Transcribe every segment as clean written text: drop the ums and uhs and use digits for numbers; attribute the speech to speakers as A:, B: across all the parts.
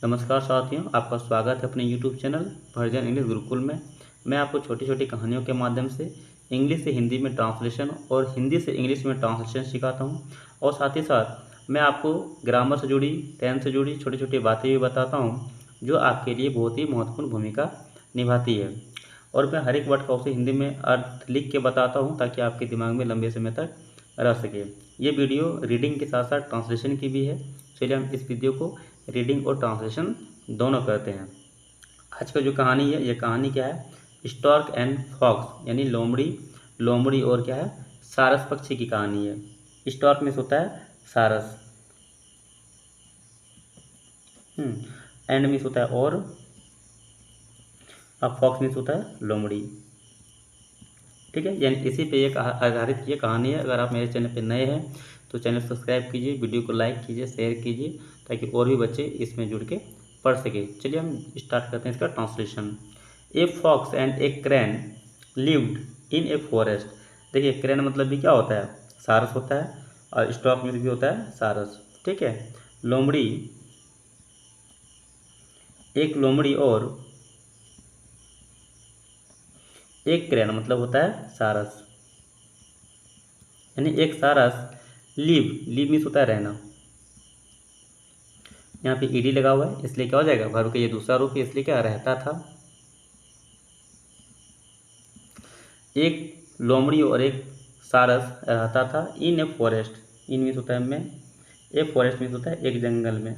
A: नमस्कार साथियों, आपका स्वागत है अपने YouTube channel version English Gurukul में। मैं आपको छोटी छोटी कहानियों के माध्यम से इंग्लिश से हिंदी में ट्रांसलेशन और हिंदी से इंग्लिश में ट्रांसलेशन सिखाता हूं। और साथ ही साथ मैं आपको ग्रामर से जुड़ी, टेंस से जुड़ी छोटी छोटी बातें भी बताता हूं जो आपके लिए बहुत ही महत्वपूर्ण भूमिका निभाती है। और मैं हर एक वर्ड का उसे हिंदी में अर्थ लिख के बताता हूँ ताकि आपके दिमाग में लंबे समय तक रह सके। ये वीडियो रीडिंग के साथ साथ ट्रांसलेशन की भी है। चलिए हम इस वीडियो को रीडिंग और ट्रांसलेशन दोनों करते हैं। आज का जो कहानी है, ये कहानी क्या है? स्टॉर्क एंड फॉक्स, यानी लोमड़ी, लोमड़ी और क्या है, सारस पक्षी की कहानी है। स्टॉर्क मीन्स होता है सारस, एंड मीन्स होता है और, अब फॉक्स मीन्स होता है लोमड़ी। ठीक है, यानी इसी पे ये आधारित ये कहानी है। अगर आप मेरे चैनल पे नए हैं तो चैनल सब्सक्राइब कीजिए, वीडियो को लाइक कीजिए, शेयर कीजिए ताकि और भी बच्चे इसमें जुड़ के पढ़ सके। चलिए हम स्टार्ट करते हैं इसका translation. A fox and a crane lived in a forest. देखिए, क्रैन मतलब भी क्या होता है? सारस होता है, और स्टॉक मीन्स भी होता है सारस। ठीक है, लोमड़ी, एक लोमड़ी और एक क्रैन मतलब होता है सारस, यानी एक सारस। लिव मीन्स होता है रहना। यहाँ पे ईडी लगा हुआ है इसलिए क्या हो जाएगा? वर्ब का ये दूसरा रूप है, इसलिए क्या रहता था। एक लोमड़ी और एक सारस रहता था इन ए फॉरेस्ट। इन मीन्स होता है में, ए फॉरेस्ट मीन्स होता है एक जंगल में,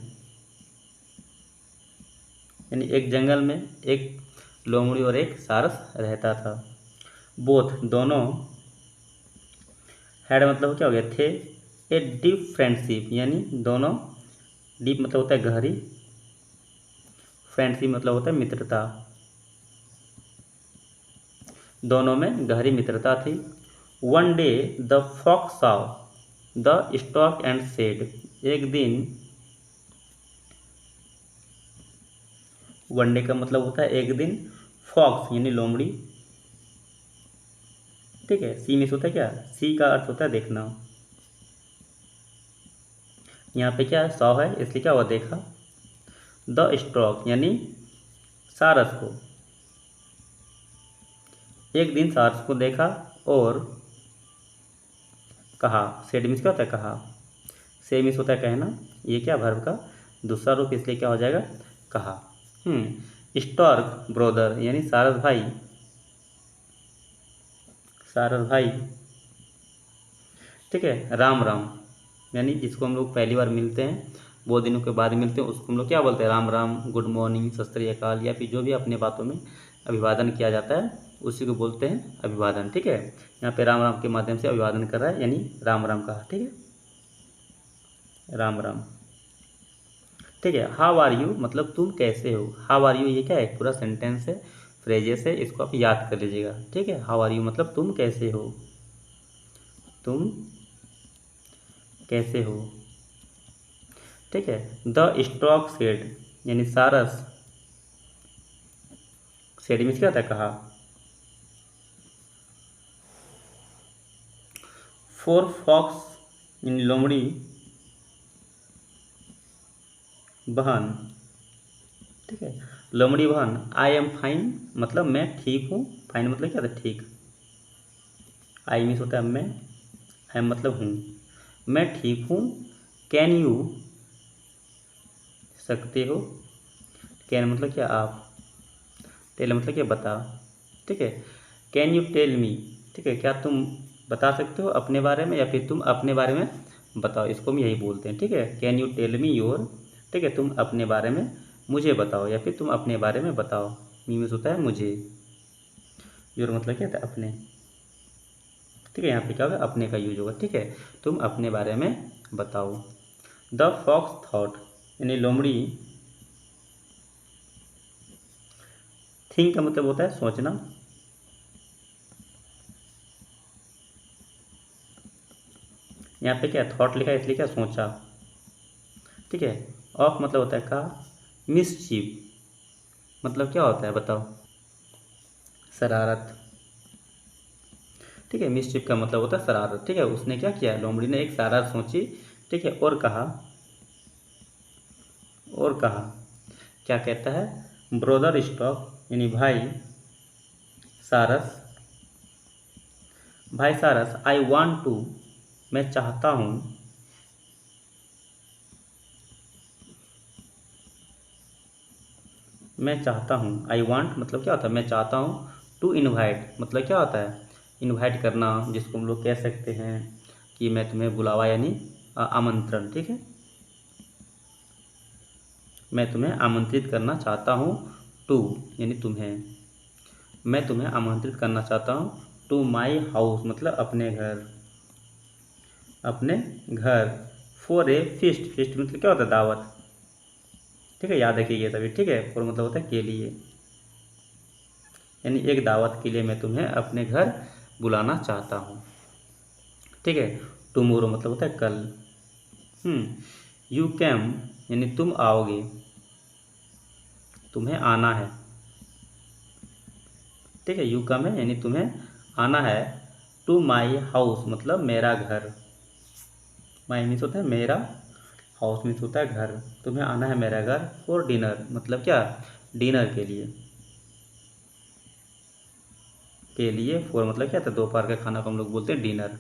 A: यानी एक जंगल में एक लोमड़ी और एक सारस रहता था। बोथ दोनों, हैड मतलब क्या हो गया? थे। ए डीप फ्रेंडशिप, यानी दोनों, डीप मतलब होता है गहरी, फ्रेंडशिप मतलब होता है मित्रता, दोनों में गहरी मित्रता थी। One day the fox saw the stork and said. एक दिन, वन डे का मतलब होता है एक दिन, फॉक्स यानी लोमड़ी, ठीक है, सी मीन्स होता है क्या? सी का अर्थ होता है देखना। यहाँ पे क्या है? सॉ है इसलिए क्या हुआ? देखा। द स्टॉक यानी सारस को, एक दिन सारस को देखा और कहा। सेड मीन्स क्या होता है? कहा। से मीन्स होता है कहना। ये क्या? वर्ब का दूसरा रूप, इसलिए क्या हो जाएगा? कहा। स्टॉर्क ब्रोदर यानी सारस भाई, सारस भाई, ठीक है। राम राम यानी जिसको हम लोग पहली बार मिलते हैं, बहुत दिनों के बाद मिलते हैं, उसको हम लोग क्या बोलते हैं? राम राम, गुड मॉर्निंग, सत श्री अकाल, या फिर जो भी अपने बातों में अभिवादन किया जाता है उसी को बोलते हैं अभिवादन। ठीक है, यहाँ पे राम राम के माध्यम से अभिवादन कर रहा है, यानी राम राम कहा। ठीक है, राम राम। ठीक है, हाउ आर यू मतलब तुम कैसे हो। हाउ आर यू ये क्या है? पूरा सेंटेंस है, फ्रेजेस है, इसको आप याद कर लीजिएगा। ठीक है, हाउ आर यू मतलब तुम कैसे हो, तुम कैसे हो। ठीक है, द स्टॉक सेड यानी सारस, सेड मीन्स क्या होता है? कहा। फोर फॉक्स यानी लोमड़ी, बहन, ठीक है, लोमड़ी बहन। आई एम फाइन मतलब मैं ठीक हूँ, फाइन मतलब क्या था? ठीक। आई मीन्स होता है मैं, आई एम मतलब हूँ, मैं ठीक हूँ। कैन यू सकते हो, कैन मतलब क्या? आप, टेल मतलब क्या? बता। ठीक है, कैन यू टेल मी, ठीक है, क्या तुम बता सकते हो अपने बारे में, या फिर तुम अपने बारे में बताओ, इसको हम यही बोलते हैं। ठीक है, can you tell me your, ठीक है, तुम अपने बारे में मुझे बताओ, या फिर तुम अपने बारे में बताओ। मी मीन्स होता है मुझे, योर मतलब क्या था? अपने। ठीक है, यहाँ पे क्या होगा? अपने का यूज होगा। ठीक है, तुम अपने बारे में बताओ। द फॉक्स थॉट यानी लोमड़ी, थिंक का मतलब होता है सोचना, यहाँ पे क्या थॉट लिखा है इसलिए क्या? सोचा। ठीक है, ऑफ मतलब होता है का। मिसचीफ मतलब क्या होता है? बताओ। शरारत। ठीक है, मिसचीफ का मतलब होता है शरारत। ठीक है, उसने क्या किया? लोमड़ी ने एक शरारत सोची। ठीक है, और कहा, और कहा। क्या कहता है, ब्रदर स्टॉक यानी भाई सारस, भाई सारस, आई वांट टू, मैं चाहता हूँ, मैं चाहता हूँ, आई वांट मतलब क्या होता है, मैं चाहता हूँ, टू इनवाइट मतलब क्या होता है, इनवाइट करना, जिसको हम लोग कह सकते हैं कि मैं तुम्हें बुलावा यानी आमंत्रण, ठीक है, मैं तुम्हें आमंत्रित करना चाहता हूँ, टू यानी तुम्हें, मैं तुम्हें आमंत्रित करना चाहता हूँ, टू माई हाउस मतलब अपने घर, अपने घर, फॉर ए फीस्ट, फीस्ट मतलब क्या होता है, दावत, ठीक है, याद रखिए सभी, ठीक है, फॉर मतलब होता है के लिए, यानी एक दावत के लिए मैं तुम्हें अपने घर बुलाना चाहता हूँ, ठीक है। टुमोरो मतलब होता है कल। यू कैम यानी तुम आओगे, तुम्हें आना है, ठीक है, यू कम है यानी तुम्हें आना है, टू माई हाउस मतलब मेरा घर, माई मीन्स होता है मेरा, हाउस मीन्स होता है घर, तुम्हें आना है मेरा घर, फॉर डिनर मतलब क्या, डिनर के लिए, फॉर मतलब क्या था, दोपहर का खाना को हम लोग बोलते हैं डिनर,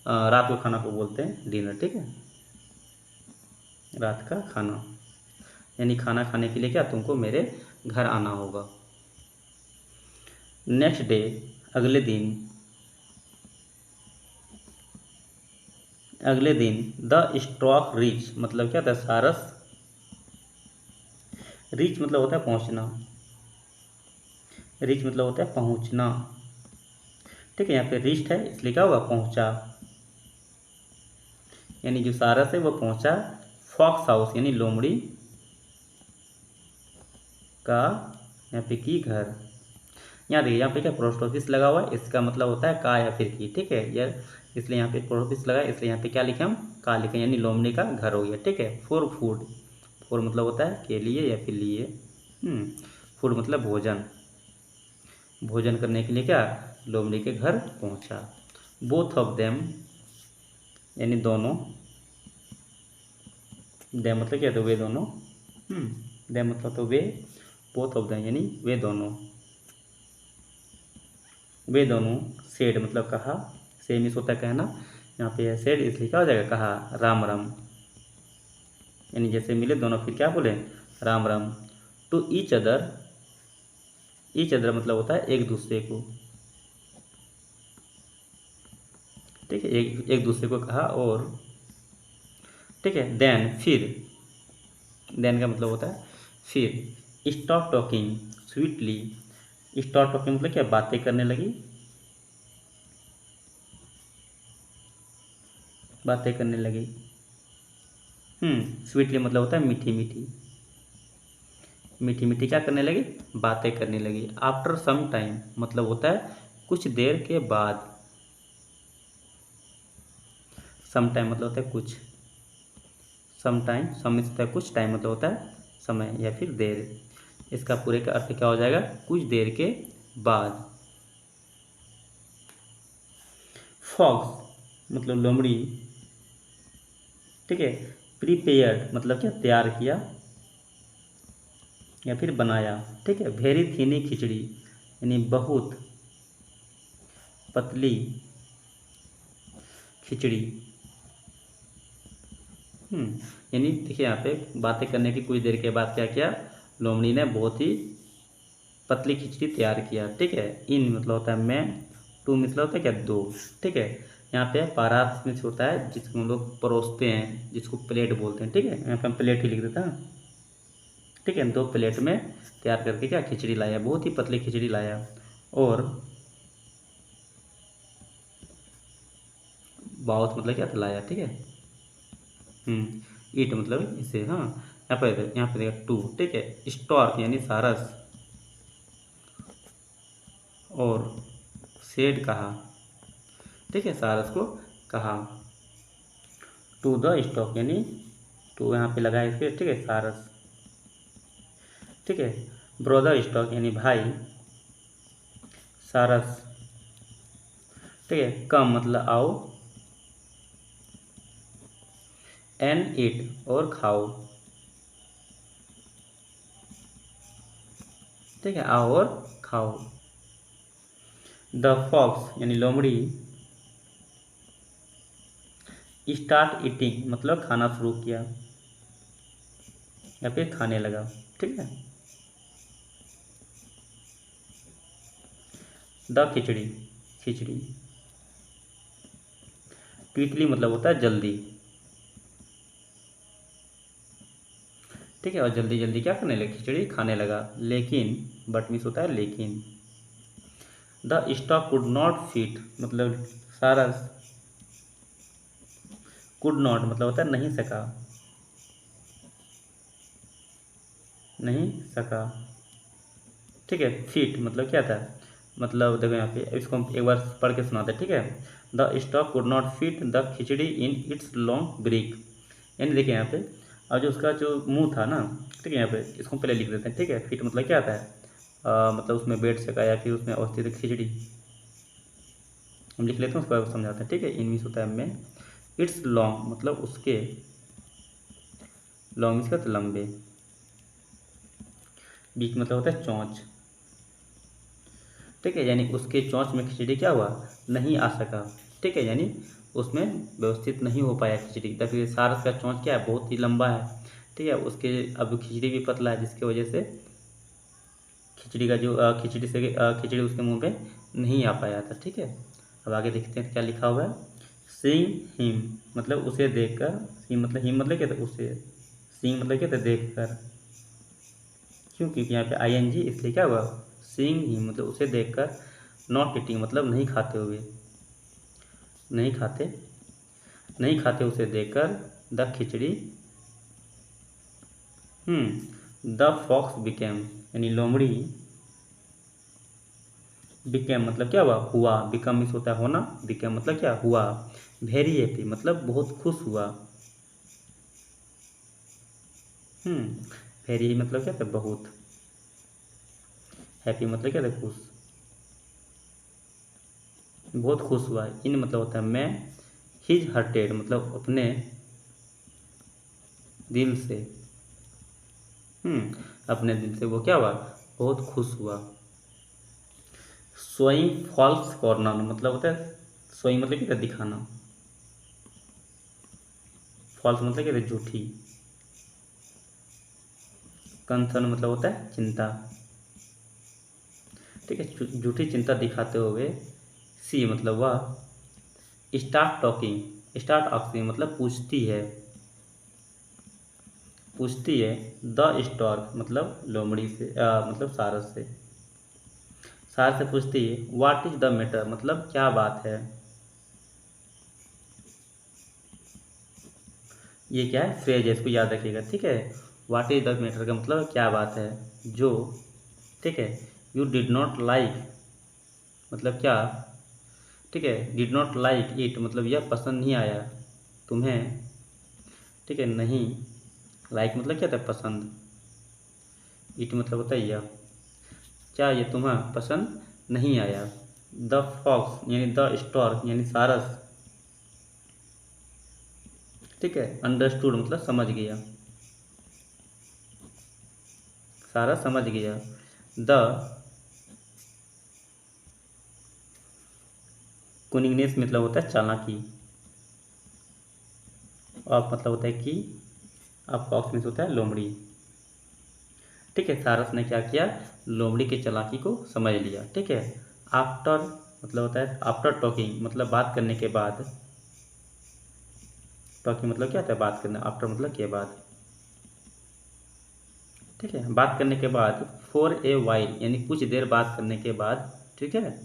A: रात को खाना को बोलते हैं डिनर, ठीक है, रात का खाना, यानी खाना खाने के लिए क्या तुमको मेरे घर आना होगा। नेक्स्ट डे अगले दिन, अगले दिन, द स्टॉक रीच मतलब क्या था, सारस, रीच मतलब होता है पहुंचना, रीच मतलब होता है पहुंचना, ठीक है, यहाँ पे रीच्ड है इसलिए क्या हुआ, पहुंचा, यानी जो सारस है वो पहुंचा, फॉक्स हाउस यानी लोमड़ी का, यहाँ पे की घर, यहाँ देखिए यहाँ पे क्या पोस्ट ऑफिस लगा हुआ है, इसका मतलब होता है का या फिर की, ठीक है, यार इसलिए यहाँ पे पोस्ट ऑफिस लगा है, इसलिए यहाँ पे क्या लिखे हम, का लिखे, यानी लोमड़ी का घर हो गया, ठीक है। फॉर फूड, फॉर मतलब होता है के लिए या फिर लिए, फूड मतलब भोजन, भोजन करने के लिए क्या लोमड़ी के घर पहुँचा। बोथ ऑफ देम यानी दोनों, देम मतलब क्या, तो वे दोनों, देम मतलब तो वे, बोथ ऑफ देम यानी वे दोनों, वे दोनों, सेड मतलब कहा, से मीन्स होता है कहना, यहाँ पे है सेड इसलिए क्या हो जाएगा, कहा, राम राम, यानी जैसे मिले दोनों फिर क्या बोले, Ram Ram. To each other मतलब होता है एक दूसरे को, ठीक है, एक एक दूसरे को कहा, और ठीक है, देन फिर, देन का मतलब होता है फिर, stop talking sweetly, stop talking मतलब क्या, बातें करने लगी, बातें करने लगी, स्वीटली मतलब होता है मीठी मीठी, मीठी मीठी क्या करने लगी, बातें करने लगी। आफ्टर सम टाइम मतलब होता है कुछ देर के बाद, सम टाइम मतलब होता है कुछ, सम टाइम, सम होता है कुछ, टाइम मतलब होता है समय या फिर देर, इसका पूरे का अर्थ क्या हो जाएगा, कुछ देर के बाद। फॉक्स मतलब लोमड़ी, ठीक है, प्रीपेयर्ड मतलब क्या, तैयार किया या फिर बनाया, ठीक है, वेरी थीनी खिचड़ी यानी बहुत पतली खिचड़ी, यानी देखिए यहाँ पे बातें करने की कुछ देर के बाद क्या किया, लोमड़ी ने बहुत ही पतली खिचड़ी तैयार किया, ठीक है। इन मतलब होता है मैं, टू मतलब होता है क्या, दो, ठीक है। यहाँ पे पारात में होता है जिसको हम लोग परोसते हैं, जिसको प्लेट बोलते हैं, ठीक है, यहाँ पे हम प्लेट ही लिख देता है, ठीक है, दो प्लेट में तैयार करके क्या खिचड़ी लाया, बहुत ही पतली खिचड़ी लाया, और बहुत मतलब क्या था, लाया, ठीक है, ईट मतलब इसे, हाँ, यहाँ पे देखा टू, ठीक है, स्टॉर्क यानी सारस, और सेड कहा, ठीक है, सारस को कहा, टू द स्टॉक यानी टू यहाँ पे लगा है इसके, ठीक है, सारस, ठीक है, ब्रदर स्टॉक यानी भाई सारस, ठीक है, कम मतलब आओ, एंड ईट और खाओ, ठीक है, आओ और खाओ। द फॉक्स यानी लोमड़ी स्टार्ट ईटिंग मतलब खाना शुरू किया या फिर खाने लगा। ठीक है। The khichdi, khichdi. क्विकली मतलब होता है जल्दी। ठीक है, और जल्दी जल्दी क्या करने लगा, खिचड़ी खाने लगा। लेकिन बट मीन्स होता है लेकिन। The stork could not fit मतलब सारा, कुड नॉट मतलब होता है नहीं सका, नहीं सका। ठीक है, फिट मतलब क्या था, मतलब देखो यहाँ पे इसको हम एक बार पढ़ के सुनाते हैं। ठीक है। The stork could not fit the khichdi in its long break. यानी देखिए यहाँ पे, और जो उसका जो मुंह था ना, ठीक है, यहाँ पे इसको पहले लिख देते हैं। ठीक है, फिट मतलब क्या आता है, मतलब उसमें बैठ सका या फिर उसमें अवस्थित खिचड़ी, हम लिख लेते हैं, उसको समझाते हैं। ठीक है, इन मीन्स होता है में, इट्स लॉन्ग मतलब उसके, लॉन्ग मीन्स का लंबे, बीच मतलब होता है चोंच। ठीक है, यानी उसके चोंच में खिचड़ी क्या हुआ, नहीं आ सका। ठीक है, यानी उसमें व्यवस्थित नहीं हो पाया खिचड़ी। तभी सारस का चोंच क्या है, बहुत ही लंबा है। ठीक है, उसके अब खिचड़ी भी पतला है, जिसकी वजह से खिचड़ी का जो खिचड़ी उसके मुंह पे नहीं आ पाया था। ठीक है, अब आगे देखते हैं क्या लिखा हुआ है। सीइंग हिम मतलब उसे देखकर, हिम मतलब क्या था, उसे। सीइंग मतलब क्या था, देख कर। क्यों, क्योंकि यहाँ पे आईएनजी, इसलिए क्या हुआ, सीइंग हिम मतलब उसे देखकर। नॉट ईटिंग मतलब नहीं खाते हुए, नहीं खाते, नहीं खाते उसे देखकर। The khichdi, the fox became यानी लोमड़ी, बिकेम मतलब क्या हुआ, हुआ। बिकम मीन्स होता है होना, बिकेम मतलब क्या हुआ। वेरी हैप्पी मतलब बहुत खुश हुआ। वेरी मतलब क्या था, बहुत। हैप्पी मतलब क्या था, खुश, बहुत खुश हुआ। इन मतलब होता है मैं, हिज हर्टेड मतलब अपने दिल से, अपने दिल से वो क्या हुआ, बहुत खुश हुआ। शोइंग फॉल्स कॉर्नर मतलब होता है, शोइंग मतलब क्या, दिखाना। फॉल्स मतलब क्या, झूठी। कंसर्न मतलब होता है चिंता। ठीक है, झूठी चिंता दिखाते हुए। सी मतलब वह, स्टार्ट टॉकिंग, स्टार्ट आस्किंग मतलब पूछती है, पूछती है। द स्टॉर्क मतलब लोमड़ी से, मतलब सारस से, सारस से पूछती है। व्हाट इज द मैटर मतलब क्या बात है। ये क्या है, फ्रेज है, इसको याद रखिएगा। ठीक है, व्हाट इज द मैटर का मतलब क्या बात है जो। ठीक है, यू डिड नॉट लाइक मतलब क्या। ठीक है, डिड नॉट लाइक इट मतलब यह पसंद नहीं आया तुम्हें। ठीक है, नहीं, लाइक मतलब क्या था, पसंद। इट मतलब होता है यह, क्या ये तुम्हें पसंद नहीं आया। द फॉक्स यानी द स्टॉर्क यानी सारस। ठीक है, अंडरस्टूड मतलब समझ गया, सारा समझ गया। द कुनिंगनेस मतलब होता है चालाकी, और मतलब होता है कि, अब फॉक्स मीन्स होता है लोमड़ी। ठीक है, सारस ने क्या किया, लोमड़ी की चालाकी को समझ लिया। ठीक है, आफ्टर मतलब होता है आफ्टर टॉकिंग मतलब बात करने के बाद। टॉकिंग मतलब क्या होता है, बात करना, आफ्टर मतलब के बाद। ठीक है, बात करने के बाद। फॉर ए वाइल यानी कुछ देर बात करने के बाद। ठीक है,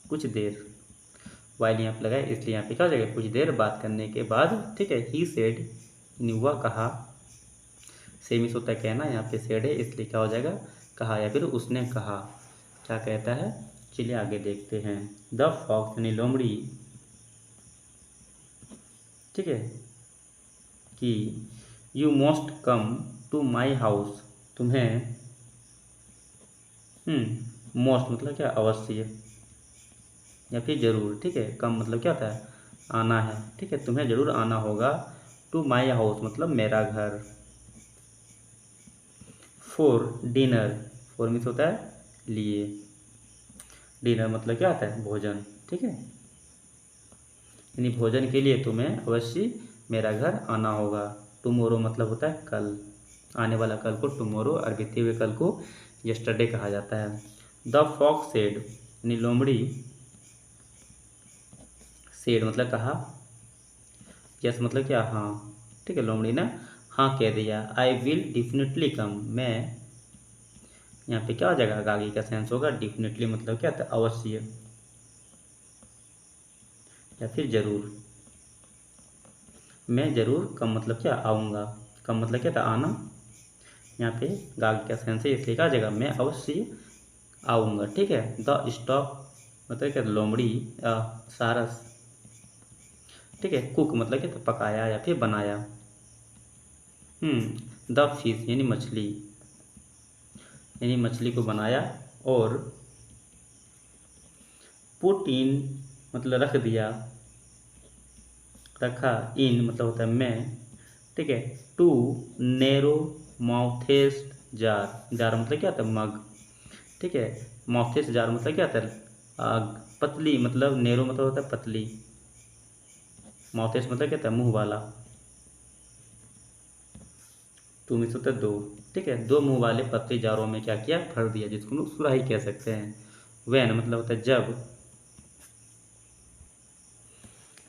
A: कुछ देर, वाइल यहाँ पे लगाए इसलिए यहाँ पे क्या हो जाएगा, कुछ देर बात करने के बाद। ठीक है, ही सेड यानी वह कहा। सेम इस होता है कहना, यहाँ पे सेड है इसलिए क्या हो जाएगा, कहा या फिर उसने कहा। क्या कहता है, चलिए आगे देखते हैं। द फॉक्स यानी लोमड़ी। ठीक है, कि you must come to my house तुम्हें, मोस्ट मतलब क्या, अवश्य या फिर ज़रूर। ठीक है, कम मतलब क्या होता है, आना है। ठीक है, तुम्हें ज़रूर आना होगा। टू माई हाउस मतलब मेरा घर। फॉर डिनर फोर मीन्स होता है लिए। डिनर मतलब क्या होता है भोजन, ठीक है। यानी भोजन के लिए तुम्हें अवश्य मेरा घर आना होगा। टुमोरो मतलब होता है कल, आने वाला कल को टुमोरो और बीते हुए कल को यस्टरडे कहा जाता है। द फॉक्स सेड यानी लोमड़ी, सेड मतलब कहा, यस मतलब क्या हाँ, ठीक है। लोमड़ी ने हाँ कह दिया। आई विल डिफिनेटली कम, मैं, यहाँ पे क्या हो जाएगा आगे का सेंस होगा डिफिनेटली मतलब क्या था अवश्य या फिर जरूर। मैं जरूर कम मतलब क्या आऊँगा, कम मतलब क्या था आना, यहाँ पे गाग का सेंस है इसलिए कहा जाएगा मैं अवश्य आऊँगा, ठीक है। द स्टॉक मतलब क्या लोमड़ी, सारस, ठीक है। कुक मतलब क्या था पकाया या फिर बनाया। द फिश यानी मछली, यानी मछली को बनाया। और पुट इन मतलब रख दिया, रखा, इन मतलब होता है में, ठीक है। टू नैरो माउथेस्ट जार, जार मतलब क्या होता है मग, ठीक है। माउथेस्ट जार मतलब क्या होता है पतली, मतलब नैरो मतलब होता है पतली, माउथेस्ट मतलब क्या होता है मुंह वाला, टू मीन्स होता है दो, ठीक है। दो मुंह वाले पतले जारों में क्या किया भर दिया, जिसको हम लोग सुराही कह सकते हैं। वैन मतलब होता है जब।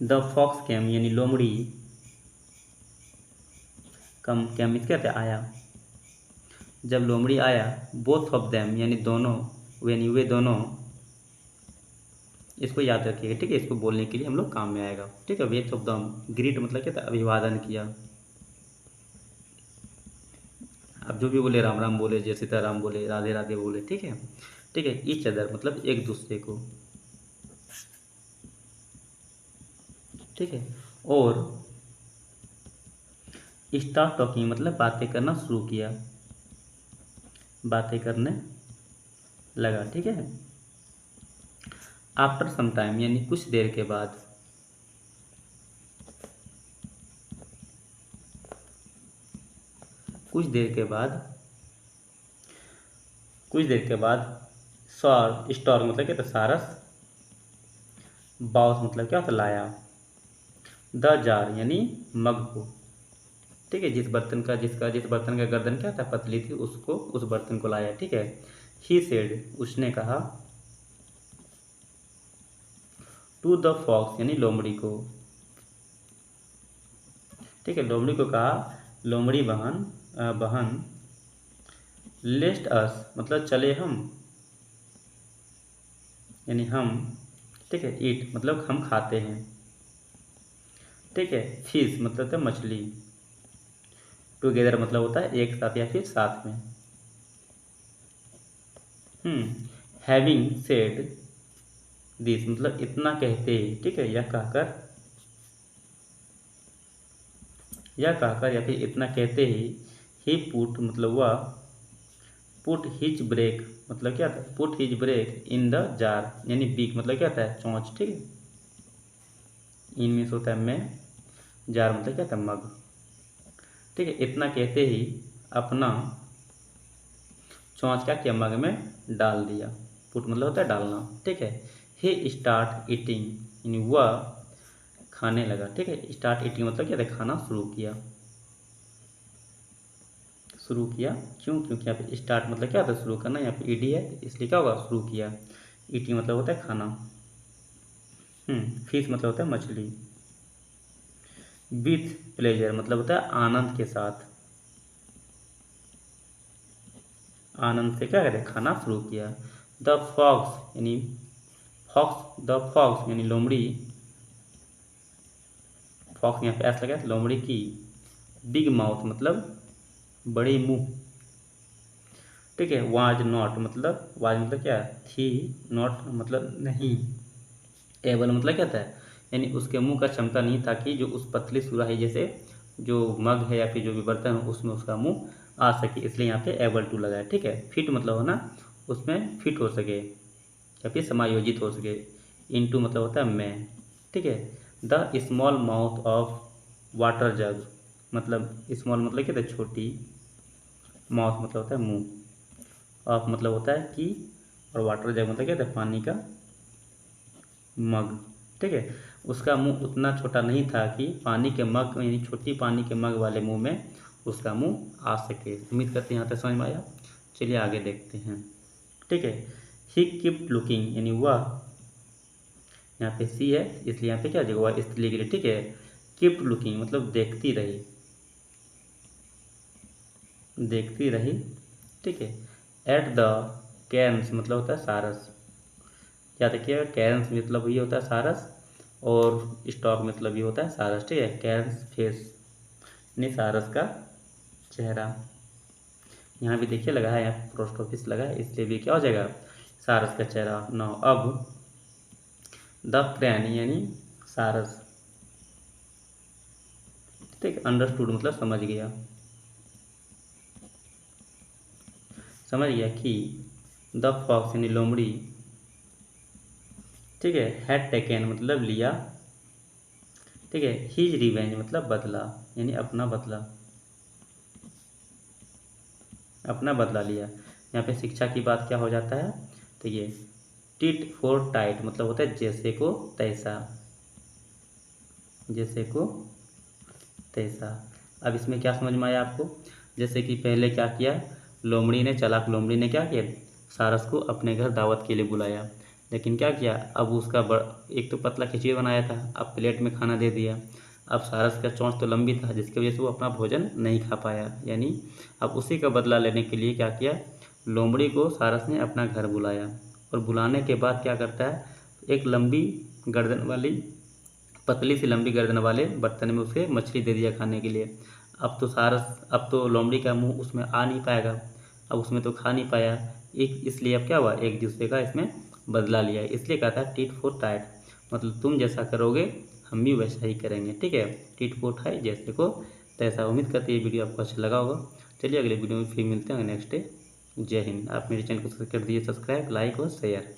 A: द फॉक्स कैम यानी लोमड़ी, कम कैम मीन्स क्या होता है आया, जब लोमड़ी आया। बोथ ऑफ देम यानी दोनों, वेन वे दोनों, इसको याद रखिएगा, ठीक है। इसको बोलने के लिए हम लोग काम में आएगा, ठीक है। बोथ ऑफ देम, ग्रीट मतलब क्या था अभिवादन किया। आप जो भी बोले, राम राम बोले, जय सीताराम बोले, राधे राधे बोले, ठीक है, ठीक है। ईच अदर मतलब एक दूसरे को, ठीक है। और स्टार्ट टॉकिंग मतलब बातें करना शुरू किया, बातें करने लगा, ठीक है। आफ्टर सम टाइम यानी कुछ देर के बाद, कुछ देर के बाद, कुछ देर के बाद सॉर स्टॉर मतलब क्या था सारस, बाउस मतलब क्या होता लाया। द जार यानी मग को, ठीक है। जिस बर्तन का, जिस बर्तन का गर्दन क्या था पतली थी, उसको, उस बर्तन को लाया, ठीक है। ही सेड उसने कहा। टू द फॉक्स यानी लोमड़ी को, ठीक है। लोमड़ी को कहा, लोमड़ी बहन, बहन। लेस्ट अस मतलब चले हम, यानी हम, ठीक है। ईट मतलब हम खाते हैं, ठीक है। फिश मतलब होता है मछली। टुगेदर मतलब होता है एक साथ या फिर साथ में। हैविंग सेड दिस मतलब इतना कहते ही, ठीक है। यह कहकर या फिर इतना कहते ही पुट मतलब वह, पुट हिज ब्रेक मतलब क्या था put his break in the jar यानी बीक मतलब क्या था चोंच, ठीक है। इन मीन्स होता है में, जार मतलब क्या था मग, ठीक है। इतना कहते ही अपना चोंच क्या किया मग में डाल दिया, पुट मतलब होता है डालना, ठीक है। ही स्टार्ट ईटिंग यानी वह खाने लगा, ठीक है। स्टार्ट ईटिंग मतलब क्या था खाना शुरू किया, शुरू किया। क्यों, क्योंकि यहाँ पे स्टार्ट मतलब क्या था शुरू करना, यहाँ पे ईडी है इसलिए क्या होगा शुरू किया। ईटिंग मतलब होता है खाना। फिश मतलब होता है मछली। विथ प्लेजर मतलब होता है आनंद के साथ, आनंद से क्या करें खाना शुरू किया। द फॉक्स यानी फॉक्स, द फॉक्स यानी लोमड़ी, फॉक्स यहाँ पे ऐसा लगा लोमड़ी की। बिग माउथ मतलब बड़े मुंह, ठीक है। वाज नॉट मतलब, वाज मतलब क्या थी, नॉट मतलब नहीं, एबल मतलब क्या था यानी उसके मुंह का क्षमता नहीं था कि जो उस पतली सुराही जैसे जो मग है या फिर जो भी बर्तन हो उसमें उसका मुंह आ सके, इसलिए यहाँ पे एबल टू लगा है, ठीक है। फिट मतलब होना उसमें फिट हो सके या फिर समायोजित हो सके। इनटू मतलब होता है में, ठीक है। The small mouth of water jug मतलब स्मॉल मतलब क्या था छोटी, माउथ मतलब होता है मुंह, ऑफ मतलब होता है कि, और वाटर जग मतलब क्या होता है, पानी का मग। ठीक है, उसका मुंह उतना छोटा नहीं था कि पानी के मग यानी छोटी पानी के मग वाले मुंह में उसका मुंह आ सके। उम्मीद करते हैं यहाँ तक समझ में आया। चलिए आगे देखते हैं। ठीक है, ही कीप्ट लुकिंग यानी वह, यहाँ पे सी है इसलिए यहाँ पे क्या जगह हुआ, स्त्री के लिए। ठीक है, कीप्ट लुकिंग मतलब देखती रही, देखती रही। ठीक है, एट द कैर्न्स मतलब होता है सारस, याद रखिएगा कैरन्स मतलब ये होता है सारस, और स्टॉक मतलब ये होता है सारस। ठीक है, कैरन्स फेस यानी सारस का चेहरा। यहाँ भी देखिए लगा है, यहाँ पोस्ट ऑफिस लगा है इसलिए भी क्या हो जाएगा, सारस का चेहरा। नौ अब द क्रैन यानी सारस। ठीक, अंडरस्टूड मतलब समझ गया, समझ गया कि द फॉक्स यानी लोमड़ी। ठीक है, हैड टेकन मतलब लिया। ठीक है, हीज रिवेंज मतलब बदला यानी अपना बदला, अपना बदला लिया। यहाँ पे शिक्षा की बात क्या हो जाता है, तो ये टिट फॉर टाइट मतलब होता है जैसे को तैसा, जैसे को तैसा। अब इसमें क्या समझ में आया आपको, जैसे कि पहले क्या किया लोमड़ी ने, चालाक लोमड़ी ने क्या किया, सारस को अपने घर दावत के लिए बुलाया, लेकिन क्या किया अब उसका एक तो पतला खिचड़ी बनाया था, अब प्लेट में खाना दे दिया। अब सारस का चोंच तो लंबी था जिसकी वजह से वो अपना भोजन नहीं खा पाया, यानी अब उसी का बदला लेने के लिए क्या किया, लोमड़ी को सारस ने अपना घर बुलाया, और बुलाने के बाद क्या करता है, एक लंबी गर्दन वाली, पतली सी लंबी गर्दन वाले बर्तन में उसे मछली दे दिया खाने के लिए। अब तो लोमड़ी का मुंह उसमें आ नहीं पाएगा, अब उसमें तो खा नहीं पाया, एक इसलिए अब क्या हुआ, एक दूसरे का इसमें बदला लिया। इसलिए कहा था टिट फॉर टैट, मतलब तुम जैसा करोगे हम भी वैसा ही करेंगे। ठीक है, टिट फॉर टैट जैसे को तैसा। उम्मीद करते हैं ये वीडियो आपको अच्छा लगा होगा। चलिए अगले वीडियो में फिर मिलते हैं नेक्स्ट डे। जय हिंद। आप मेरे चैनल को कर दीजिए सब्सक्राइब, लाइक और शेयर।